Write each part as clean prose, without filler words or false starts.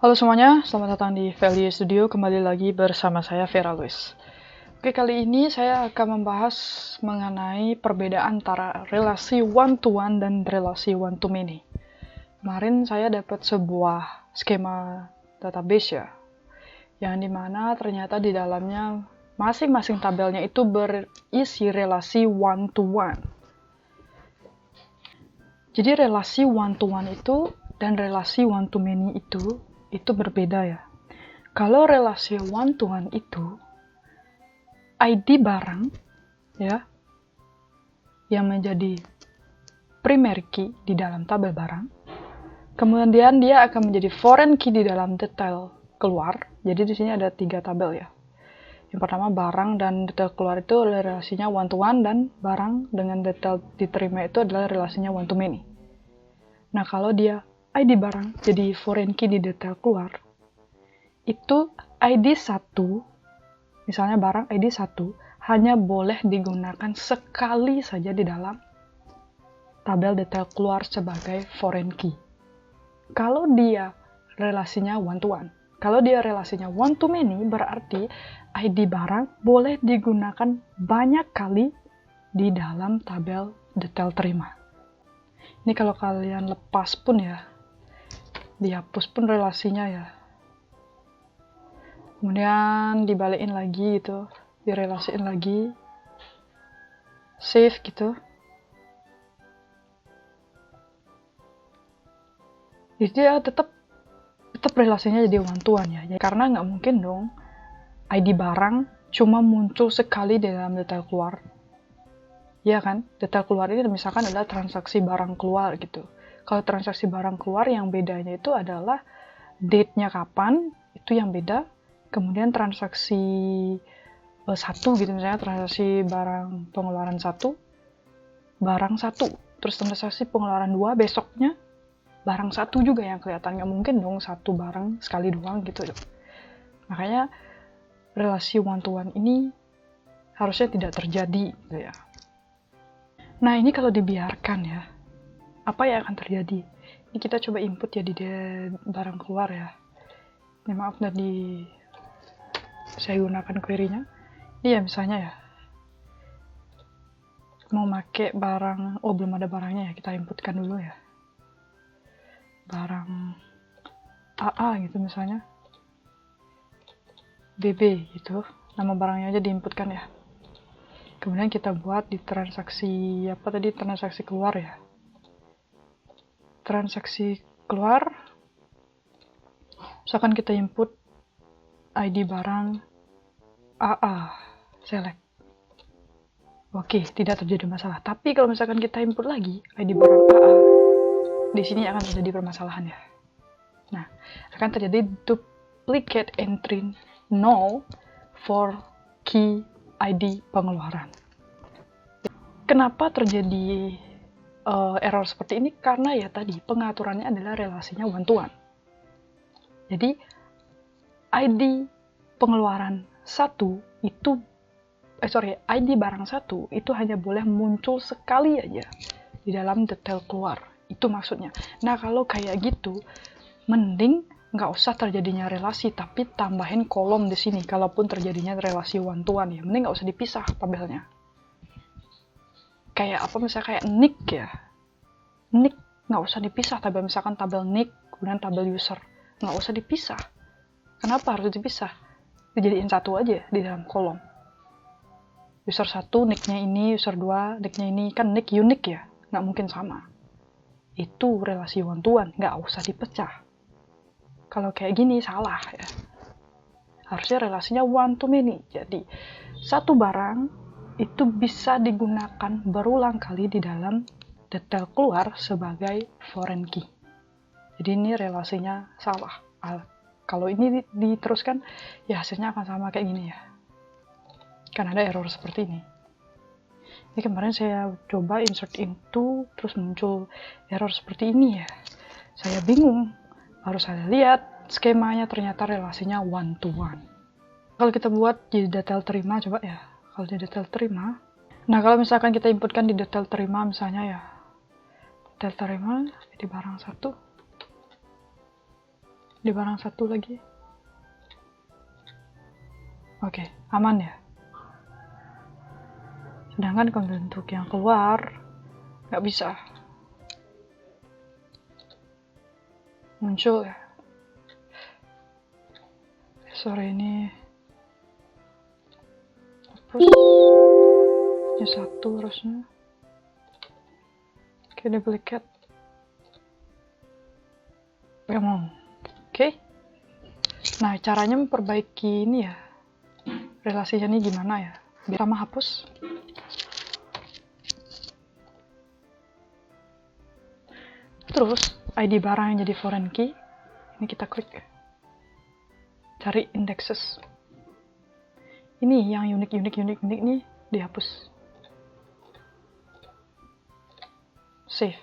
Halo semuanya, selamat datang di Value Studio. Kembali lagi bersama saya Vera Luis. Oke, kali ini saya akan membahas mengenai perbedaan antara relasi one-to-one dan relasi one-to-many. Kemarin saya dapat sebuah skema database ya, yang dimana ternyata di dalamnya masing-masing tabelnya itu berisi relasi one-to-one. Jadi relasi one-to-one itu dan relasi one-to-many itu berbeda ya. Kalau relasi one-to-one itu ID barang ya yang menjadi primary key di dalam tabel barang. Kemudian dia akan menjadi foreign key di dalam detail keluar. Jadi di sini ada 3 tabel ya. Yang pertama barang dan detail keluar itu adalah relasinya one-to-one, dan barang dengan detail diterima itu adalah relasinya one-to-many. Nah, kalau dia ID barang jadi foreign key di detail keluar, itu ID 1, misalnya barang ID 1, hanya boleh digunakan sekali saja di dalam tabel detail keluar sebagai foreign key. Kalau dia relasinya one-to-one. Kalau dia relasinya one-to-many, berarti ID barang boleh digunakan banyak kali di dalam tabel detail terima. Ini kalau kalian lepas pun ya, dihapus pun relasinya ya. Kemudian dibalikin lagi gitu, direlasiin lagi, save gitu. Jadi dia tetap relasinya jadi one-to-one ya. Karena nggak mungkin dong ID barang cuma muncul sekali di dalam detail keluar. Ya kan? Detail keluar ini misalkan adalah transaksi barang keluar gitu. Kalau transaksi barang keluar yang bedanya itu adalah date-nya kapan, itu yang beda. Kemudian transaksi 1 gitu, misalnya transaksi barang pengeluaran 1, barang 1. Terus transaksi pengeluaran 2 besoknya barang 1 juga yang kelihatan. Nggak mungkin dong satu barang sekali doang gitu. Makanya relasi one-to-one ini harusnya tidak terjadi gitu ya. Nah, ini kalau dibiarkan ya, apa yang akan terjadi? Ini kita coba input ya di barang keluar ya. Ini maaf tadi saya gunakan query-nya. Ini ya misalnya ya, mau pakai barang, belum ada barangnya ya, kita inputkan dulu ya. Barang AA gitu misalnya, BB gitu, nama barangnya aja diinputkan ya. Kemudian kita buat di transaksi transaksi keluar ya. Transaksi keluar, misalkan kita input ID barang AA, select. Oke, tidak terjadi masalah. Tapi kalau misalkan kita input lagi ID barang AA, di sini akan terjadi permasalahan ya. Nah, akan terjadi duplicate entry null for key ID pengeluaran. Kenapa terjadi error seperti ini? Karena ya tadi pengaturannya adalah relasinya one-to-one. Jadi ID pengeluaran 1 itu ID barang 1 itu hanya boleh muncul sekali aja di dalam detail keluar. Itu maksudnya. Nah, kalau kayak gitu, mending nggak usah terjadinya relasi, tapi tambahin kolom di sini. Kalaupun terjadinya relasi one-to-one ya, mending nggak usah dipisah tabelnya. Kayak apa misalnya kayak nick ya. Nick nggak usah dipisah tabel, misalkan tabel nick, kemudian tabel user. Nggak usah dipisah. Kenapa harus dipisah? Dijadiin satu aja di dalam kolom. User 1 nicknya ini, user 2 nicknya ini, kan nick unik ya, nggak mungkin sama. Itu relasi one-to-one, nggak usah dipecah. Kalau kayak gini salah ya. Harusnya relasinya one-to-many. Jadi satu barang itu bisa digunakan berulang kali di dalam detail keluar sebagai foreign key. Jadi ini relasinya salah. Kalau ini diteruskan, ya hasilnya akan sama kayak gini ya. Kan ada error seperti ini. Ini kemarin saya coba insert into, terus muncul error seperti ini ya. Saya bingung. Baru saya lihat skemanya ternyata relasinya one-to-one. Kalau kita buat di detail terima, coba ya. Kalau di detail terima, nah kalau misalkan kita inputkan di detail terima misalnya ya, detail terima di barang 1, Di barang satu lagi. Oke, aman ya. Sedangkan kalau untuk yang keluar, nggak bisa. Muncul ya. Sorry, ini hapus. Ini satu harusnya. Oke, duplicate. Come. Oke. Nah, caranya memperbaiki ini ya. Relasinya ini gimana ya? Biar sama hapus. Terus, ID barang yang jadi foreign key. Ini kita klik. Cari indexes. Ini yang unik nih dihapus. Save.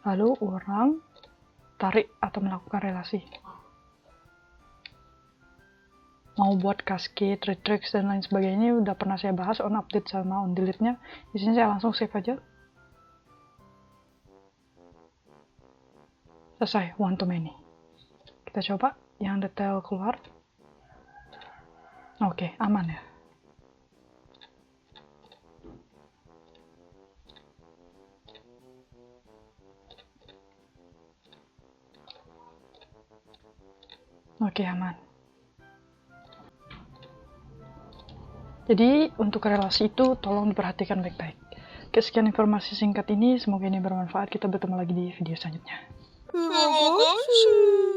Lalu orang tarik atau melakukan relasi. Mau buat cascade, retract, dan lain sebagainya udah pernah saya bahas on update sama on delete-nya. Di sini saya langsung save aja. Selesai, one to many. Kita coba yang detail keluar. Oke, aman ya. Oke, aman. Jadi, untuk relasi itu tolong diperhatikan baik-baik. Oke, sekian informasi singkat ini. Semoga ini bermanfaat. Kita bertemu lagi di video selanjutnya. Terima kasih.